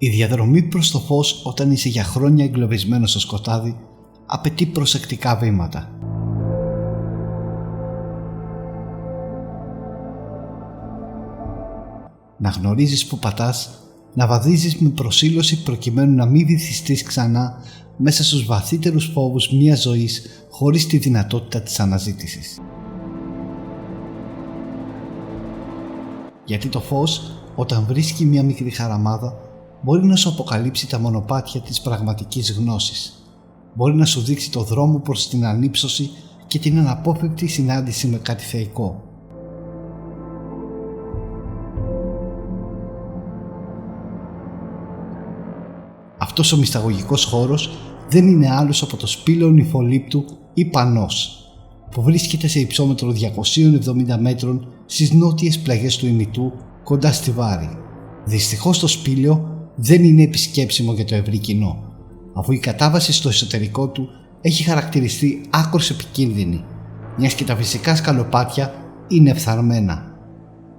Η διαδρομή προς το φως όταν είσαι για χρόνια εγκλωβισμένος στο σκοτάδι απαιτεί προσεκτικά βήματα. Να γνωρίζεις που πατάς, να βαδίζεις με προσήλωση προκειμένου να μην βυθιστείς ξανά μέσα στους βαθύτερους φόβους μιας ζωής χωρίς τη δυνατότητα της αναζήτησης. Γιατί το φως, όταν βρίσκει μια μικρή χαραμάδα, μπορεί να σου αποκαλύψει τα μονοπάτια της πραγματικής γνώσης. Μπορεί να σου δείξει το δρόμο προς την ανύψωση και την αναπόφευκτη συνάντηση με κάτι θεϊκό. Αυτός ο μυσταγωγικός χώρος δεν είναι άλλος από το σπήλαιο νυφολίπτου ή Πανός, που βρίσκεται σε υψόμετρο 270 μέτρων στις νότιες πλαγιές του ημιτού, κοντά στη Βάρη. Δυστυχώς το σπήλαιο δεν είναι επισκέψιμο για το ευρύ κοινό, αφού η κατάβαση στο εσωτερικό του έχει χαρακτηριστεί άκρως επικίνδυνη, μιας και τα φυσικά σκαλοπάτια είναι φθαρμένα.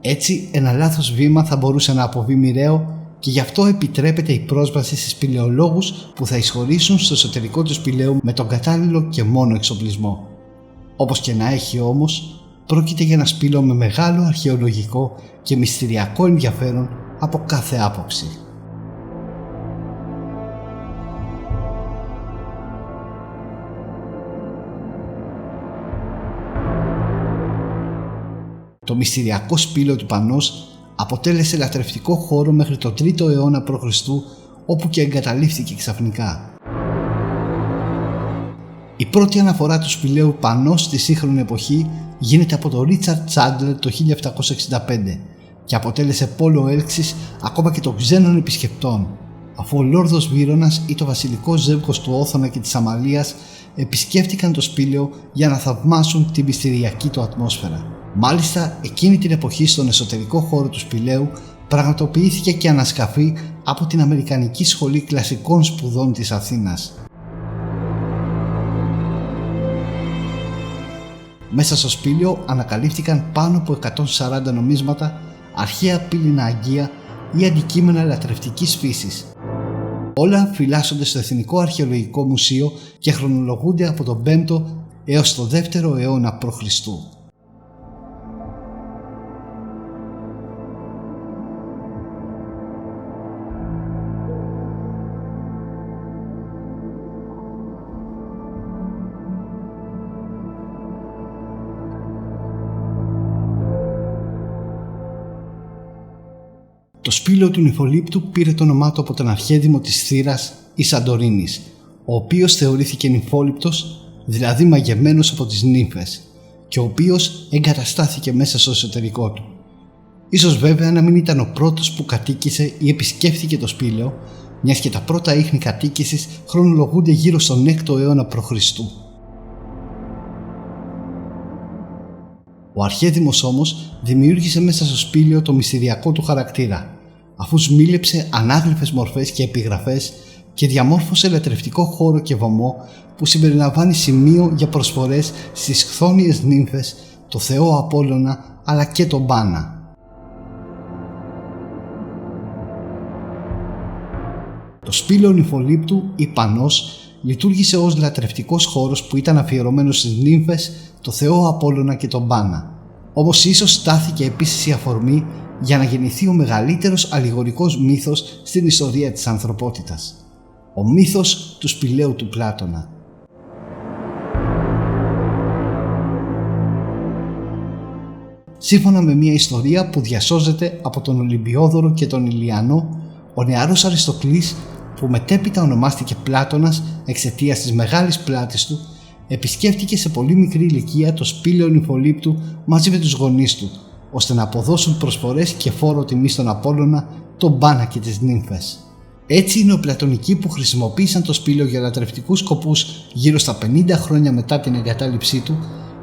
Έτσι, ένα λάθος βήμα θα μπορούσε να αποβεί μοιραίο και γι' αυτό επιτρέπεται η πρόσβαση σε σπηλαιολόγους που θα εισχωρήσουν στο εσωτερικό του σπηλαίου με τον κατάλληλο και μόνο εξοπλισμό. Όπως και να έχει όμως, πρόκειται για ένα σπήλαιο με μεγάλο αρχαιολογικό και μυστηριακό ενδιαφέρον από κάθε άποψη. Το μυστηριακό σπήλαιο του Πανός αποτέλεσε λατρευτικό χώρο μέχρι το 3ο αιώνα π.Χ., όπου και εγκαταλείφθηκε ξαφνικά. Η πρώτη αναφορά του σπηλαίου Πανός στη σύγχρονη εποχή γίνεται από τον Ρίτσαρντ Τσάντλερ το 1765 και αποτέλεσε πόλο έλξης ακόμα και των ξένων επισκεπτών, αφού ο Λόρδος Βύρωνας ή το βασιλικό ζεύγος του Όθωνα και της Αμαλίας επισκέφτηκαν το σπήλαιο για να θαυμάσουν τη μυστηριακή του ατμόσφαιρα. Μάλιστα, εκείνη την εποχή στον εσωτερικό χώρο του σπηλαίου πραγματοποιήθηκε και ανασκαφή από την Αμερικανική Σχολή Κλασικών Σπουδών της Αθήνας. Μέσα στο σπήλαιο ανακαλύφθηκαν πάνω από 140 νομίσματα, αρχαία πύληνα αγγεία ή αντικείμενα λατρευτικής φύσης. Όλα φυλάσσονται στο Εθνικό Αρχαιολογικό Μουσείο και χρονολογούνται από τον 5ο έως το 2ο αιώνα π.Χ. Το σπήλαιο του νυφολίπτου πήρε το όνομά του από τον αρχαίδημο της Θήρας ή Σαντορίνης, ο οποίος θεωρήθηκε νυφόλιπτος, δηλαδή μαγεμένος από τις νύμφες, και ο οποίος εγκαταστάθηκε μέσα στο εσωτερικό του. Ίσως βέβαια να μην ήταν ο πρώτος που κατοίκησε ή επισκέφθηκε το σπήλαιο, μιας και τα πρώτα ίχνη κατοίκησης χρονολογούνται γύρω στον 6ο αιώνα π.Χ. Ο αρχαίδημος όμως δημιούργησε μέσα στο σπήλαιο το μυστηριακό του χαρακτήρα, αφού σμήλεψε ανάγλυφες μορφές και επιγραφές και διαμόρφωσε λατρευτικό χώρο και βωμό που συμπεριλαμβάνει σημείο για προσφορές στις χθόνιες νύμφες, το θεό Απόλλωνα αλλά και τον Πάνα. Το σπήλαιο νυφολίπτου ή Πανός λειτουργήσε ως λατρευτικός χώρος που ήταν αφιερωμένος στις νύμφες, το θεό Απόλλωνα και τον Πάνα. Όμως ίσως στάθηκε επίσης η αφορμή για να γεννηθεί ο μεγαλύτερος αλληγορικός μύθος στην ιστορία της ανθρωπότητας. Ο μύθος του σπηλαίου του Πλάτωνα. Σύμφωνα με μια ιστορία που διασώζεται από τον Ολυμπιόδωρο και τον Ηλιανό, ο νεαρός Αριστοκλής, που μετέπειτα ονομάστηκε Πλάτωνας εξαιτίας της μεγάλης πλάτης του, επισκέφτηκε σε πολύ μικρή ηλικία το σπήλαιο νυφολίπτου μαζί με τους γονείς του, ώστε να αποδώσουν προσφορές και φόρο τιμή στον Απόλλωνα, τον Πάνα και τις νύμφες. Έτσι οι νεοπλατωνικοί που χρησιμοποίησαν το σπήλαιο για λατρευτικούς σκοπούς γύρω στα 50 χρόνια μετά την εγκατάλειψή του,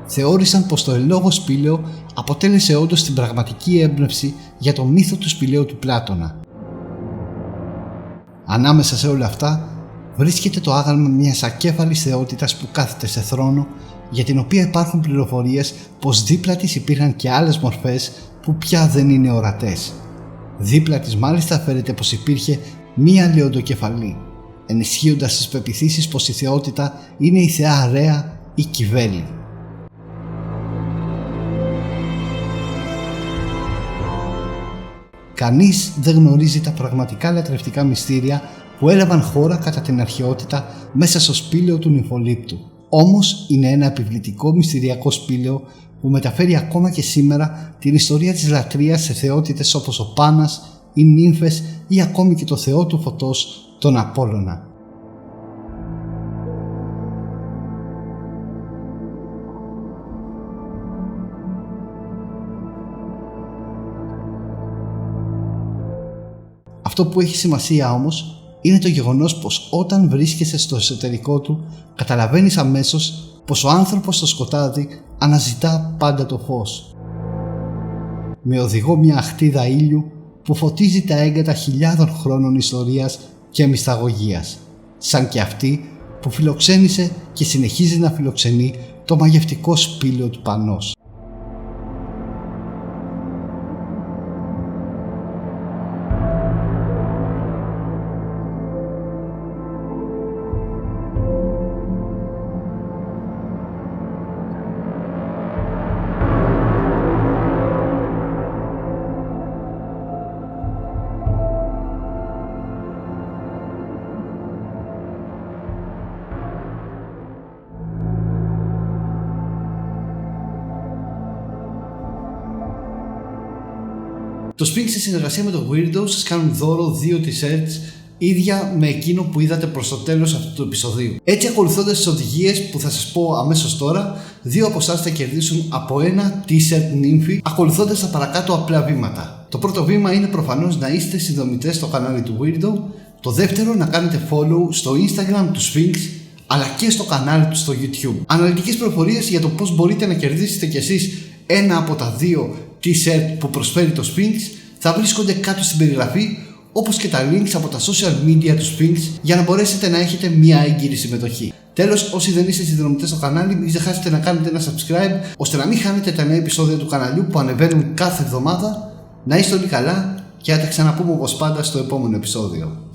θεώρησαν πως το εν λόγω σπήλαιο αποτέλεσε όντως την πραγματική έμπνευση για το μύθο του σπηλαίου του Πλάτωνα. Ανάμεσα σε όλα αυτά βρίσκεται το άγαλμα μιας ακέφαλης θεότητας που κάθεται σε θρόνο, για την οποία υπάρχουν πληροφορίες πως δίπλα της υπήρχαν και άλλες μορφές που πια δεν είναι ορατές. Δίπλα της μάλιστα φέρεται πως υπήρχε μία λεοντοκεφαλή, ενισχύοντας τις πεποιθήσεις πως η θεότητα είναι η θεά Ρέα ή Κιβέλη. Κανείς δεν γνωρίζει τα πραγματικά λατρευτικά μυστήρια που έλαβαν χώρα κατά την αρχαιότητα μέσα στο σπήλαιο του Νυμφολίπτου. Όμως είναι ένα επιβλητικό μυστηριακό σπήλαιο που μεταφέρει ακόμα και σήμερα την ιστορία της λατρείας σε θεότητες όπως ο Πάνας, οι νύμφες ή ακόμη και το θεό του φωτός, τον Απόλλωνα. Αυτό που έχει σημασία όμως είναι το γεγονός πως όταν βρίσκεσαι στο εσωτερικό του καταλαβαίνεις αμέσως πως ο άνθρωπος στο σκοτάδι αναζητά πάντα το φως. Με οδηγό μια αχτίδα ήλιου που φωτίζει τα έγκατα χιλιάδων χρόνων ιστορίας και μυσταγωγίας, σαν και αυτή που φιλοξένησε και συνεχίζει να φιλοξενεί το μαγευτικό σπήλαιο του Πανός. Το Sphinx σε συνεργασία με το Weirdo σας κάνουν δώρο 2 t-shirts ίδια με εκείνο που είδατε προς το τέλος αυτού του επεισοδίου. Έτσι, ακολουθώντας τις οδηγίες που θα σας πω αμέσως τώρα, 2 από εσάς θα κερδίσουν από ένα t-shirt νύμφη ακολουθώντας τα παρακάτω απλά βήματα. Το πρώτο βήμα είναι προφανώς να είστε συνδρομητές στο κανάλι του Weirdo. Το δεύτερο, να κάνετε follow στο Instagram του Sphinx αλλά και στο κανάλι του στο YouTube. Αναλυτικές πληροφορίες για το πώς μπορείτε να κερδίσετε κι εσείς ένα από τα 2 t-shirt που προσφέρει το Sphinx θα βρίσκονται κάτω στην περιγραφή, όπως και τα links από τα social media του Sphinx για να μπορέσετε να έχετε μια έγκυρη συμμετοχή. Τέλος, όσοι δεν είστε συνδρομητές στο κανάλι, μην ξεχάσετε να κάνετε ένα subscribe ώστε να μην χάνετε τα νέα επεισόδια του καναλιού που ανεβαίνουν κάθε εβδομάδα. Να είστε όλοι καλά και θα τα ξαναπούμε όπως πάντα στο επόμενο επεισόδιο.